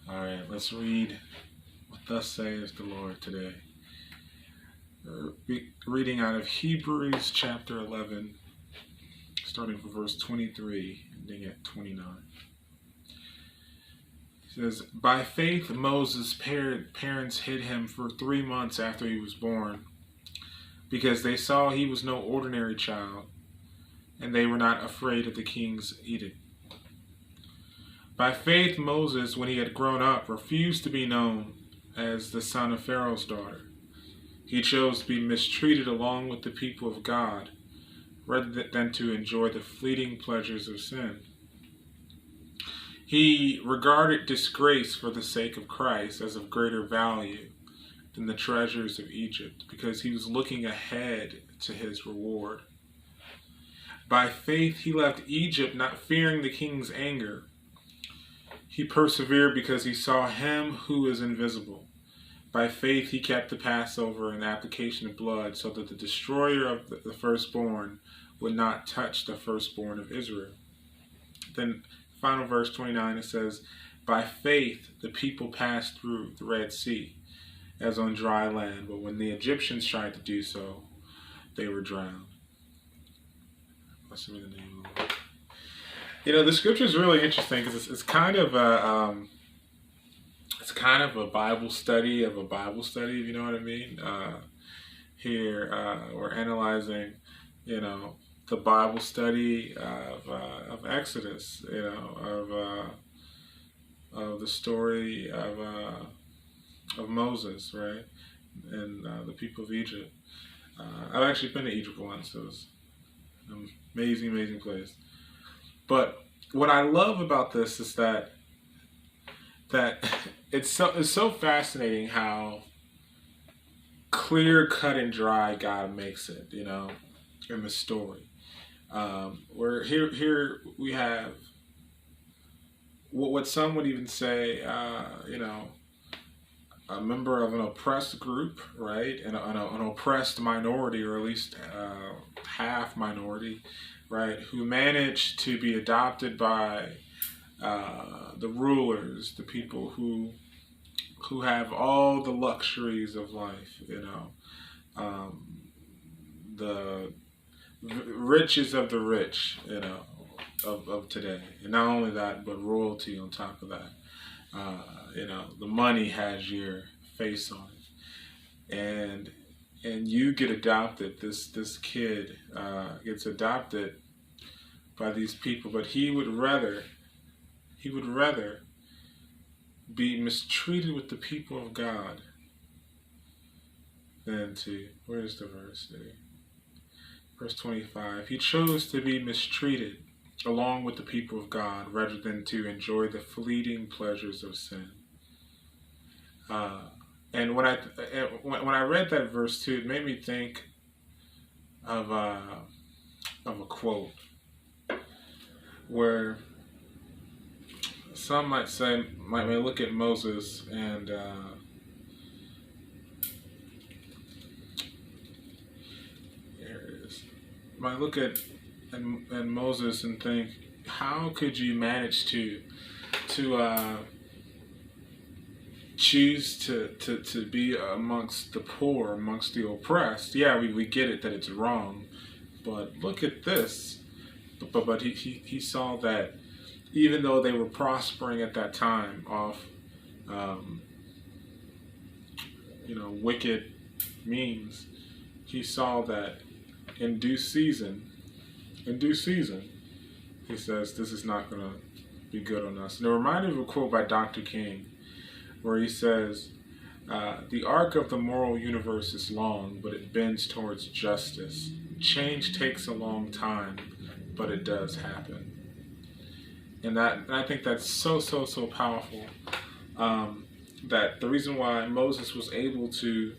All right, let's read what thus says the Lord today. Reading out of Hebrews chapter 11, starting from verse 23, ending at 29. It says, "By faith Moses' parents hid him for 3 months after he was born, because they saw he was no ordinary child, and they were not afraid of the king's edict. By faith Moses, when he had grown up, refused to be known as the son of Pharaoh's daughter. He chose to be mistreated along with the people of God, rather than to enjoy the fleeting pleasures of sin. He regarded disgrace for the sake of Christ as of greater value than the treasures of Egypt, because he was looking ahead to his reward. By faith he left Egypt, not fearing the king's anger. He persevered because he saw him who is invisible. By faith he kept the Passover and the application of blood, so that the destroyer of the firstborn would not touch the firstborn of Israel." Then final verse 29, it says, "By faith the people passed through the Red Sea as on dry land, but when the Egyptians tried to do so, they were drowned." Blessed be the name of the Lord. The scripture is really interesting because it's kind of a Bible study of a Bible study, if you know what I mean. Here we're analyzing, the Bible study of Exodus, of the story of Moses, right, and the people of Egypt. I've actually been to Egypt once. It was an amazing, amazing place. But what I love about this is that it's so fascinating how clear, cut, and dry God makes it, in the story. Where here we have what some would even say, a member of an oppressed group, right, and an oppressed minority, or at least half minority, right, who managed to be adopted by the rulers, the people who have all the luxuries of life, the riches of the rich, of today. And not only that, but royalty on top of that. The money has your face on it. And you get adopted. This kid gets adopted by these people, but he would rather be mistreated with the people of God than to, where's the verse there? Verse 25, he chose to be mistreated along with the people of God rather than to enjoy the fleeting pleasures of sin. And when I read that verse too, it made me think of a quote where some might look at Moses and here it is. Might look at Moses and think, how could you manage to choose to be amongst the poor, amongst the oppressed? Yeah, we get it that it's wrong, but look at this. But he saw that even though they were prospering at that time off, wicked means, he saw that in due season, he says, this is not going to be good on us. And it reminded me of a quote by Dr. King, where he says, "The arc of the moral universe is long, but it bends towards justice. Change takes a long time, but it does happen." And I think that's so powerful. That the reason why Moses was able to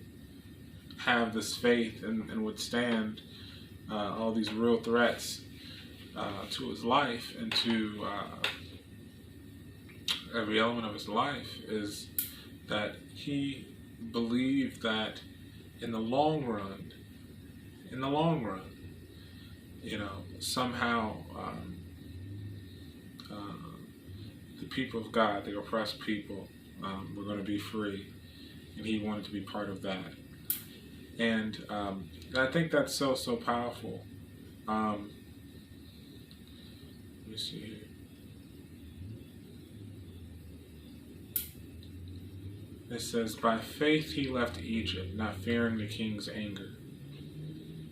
have this faith and withstand all these real threats to his life and to every element of his life is that he believed that in the long run, somehow the people of God, the oppressed people, were going to be free, and he wanted to be part of that. And I think that's so powerful. Let me see here. It says, by faith he left Egypt, not fearing the king's anger.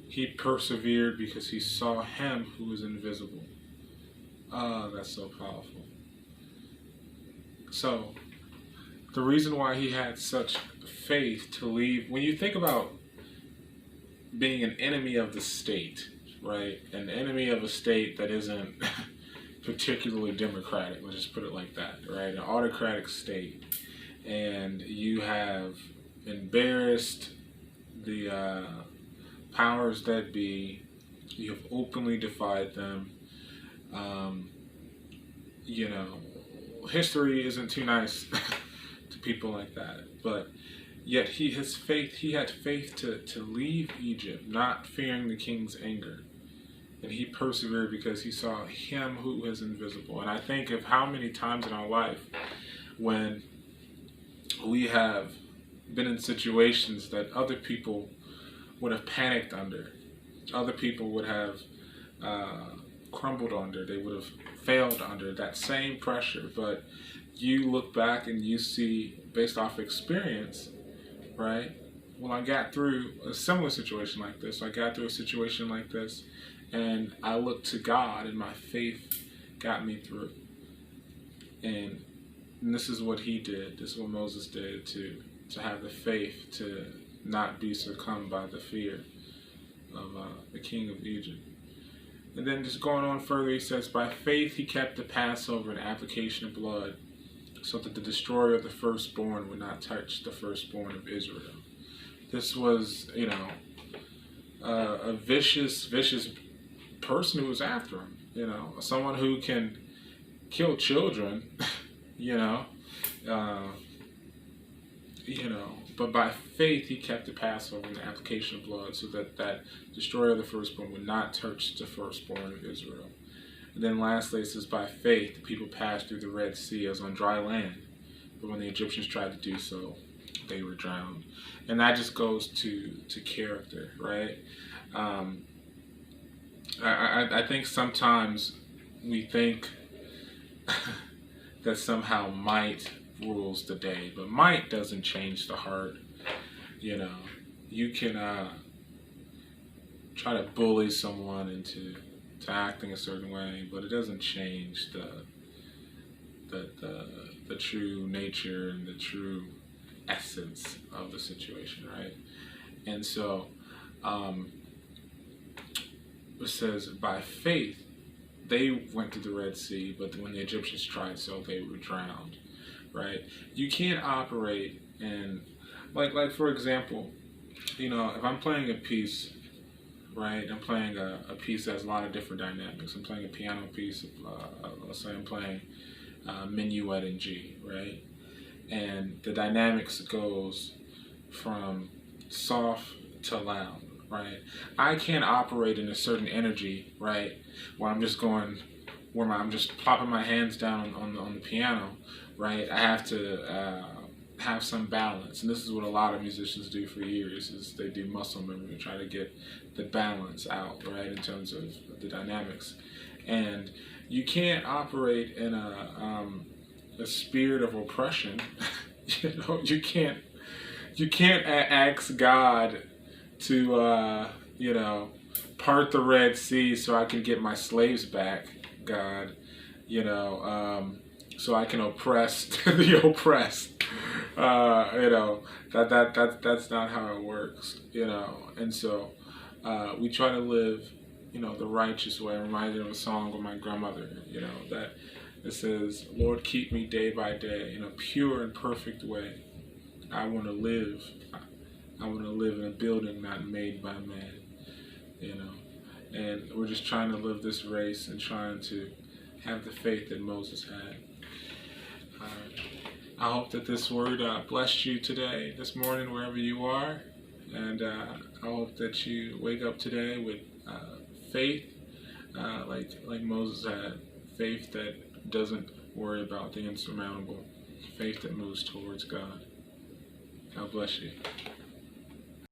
He persevered because he saw him who was invisible. Oh, that's so powerful. So, the reason why he had such faith to leave, when you think about being an enemy of the state, right? An enemy of a state that isn't particularly democratic, let's just put it like that, right? An autocratic state. And you have embarrassed the powers that be. You have openly defied them. You know, history isn't too nice to people like that. But yet he had faith to leave Egypt, not fearing the king's anger. And he persevered because he saw him who is invisible. And I think of how many times in our life when we have been in situations that other people would have panicked under. Other people would have crumbled under. They would have failed under that same pressure. But you look back and you see, based off experience, right? Well, I got through a similar situation like this. I got through a situation like this, and I looked to God, and my faith got me through. And this is what he did. This is what Moses did, to have the faith to not be succumbed by the fear of the king of Egypt. And then just going on further, he says, by faith he kept the Passover an application of blood, so that the destroyer of the firstborn would not touch the firstborn of Israel. This was, you know, a vicious person who was after him. You know, someone who can kill children. You know, but by faith he kept the Passover in the application of blood, so that that destroyer of the firstborn would not touch the firstborn of Israel. And then lastly, it says, by faith the people passed through the Red Sea as on dry land, but when the Egyptians tried to do so, they were drowned. And that just goes to character, right? I think sometimes we think that somehow might rules the day, but might doesn't change the heart. You know, you can try to bully someone into acting a certain way, but it doesn't change the true nature and the true essence of the situation, right? And so it says, by faith they went to the Red Sea, but when the Egyptians tried so, they were drowned, right? You can't operate in, like for example, you know, if I'm playing a piece, right? I'm playing a piece that has a lot of different dynamics. I'm playing a piano piece, let's say I'm playing Minuet in G, right? And the dynamics goes from soft to loud, right? I can't operate in a certain energy, right, where I'm just going, I'm just plopping my hands down on the piano, right? I have to have some balance, and this is what a lot of musicians do for years, is they do muscle memory to try to get the balance out, right, in terms of the dynamics. And you can't operate in a spirit of oppression. You know, you can't ask God to you know, part the Red Sea so I can get my slaves back, God, you know, so I can oppress the oppressed. You know, that's not how it works, you know. And so we try to live, you know, the righteous way. I'm reminded of a song with my grandmother, you know, that it says, Lord, keep me day by day in a pure and perfect way. I want to live in a building not made by man, you know. And we're just trying to live this race and trying to have the faith that Moses had. I hope that this word blessed you today, this morning, wherever you are. And I hope that you wake up today with faith, like Moses had, faith that doesn't worry about the insurmountable. Faith that moves towards God. God bless you.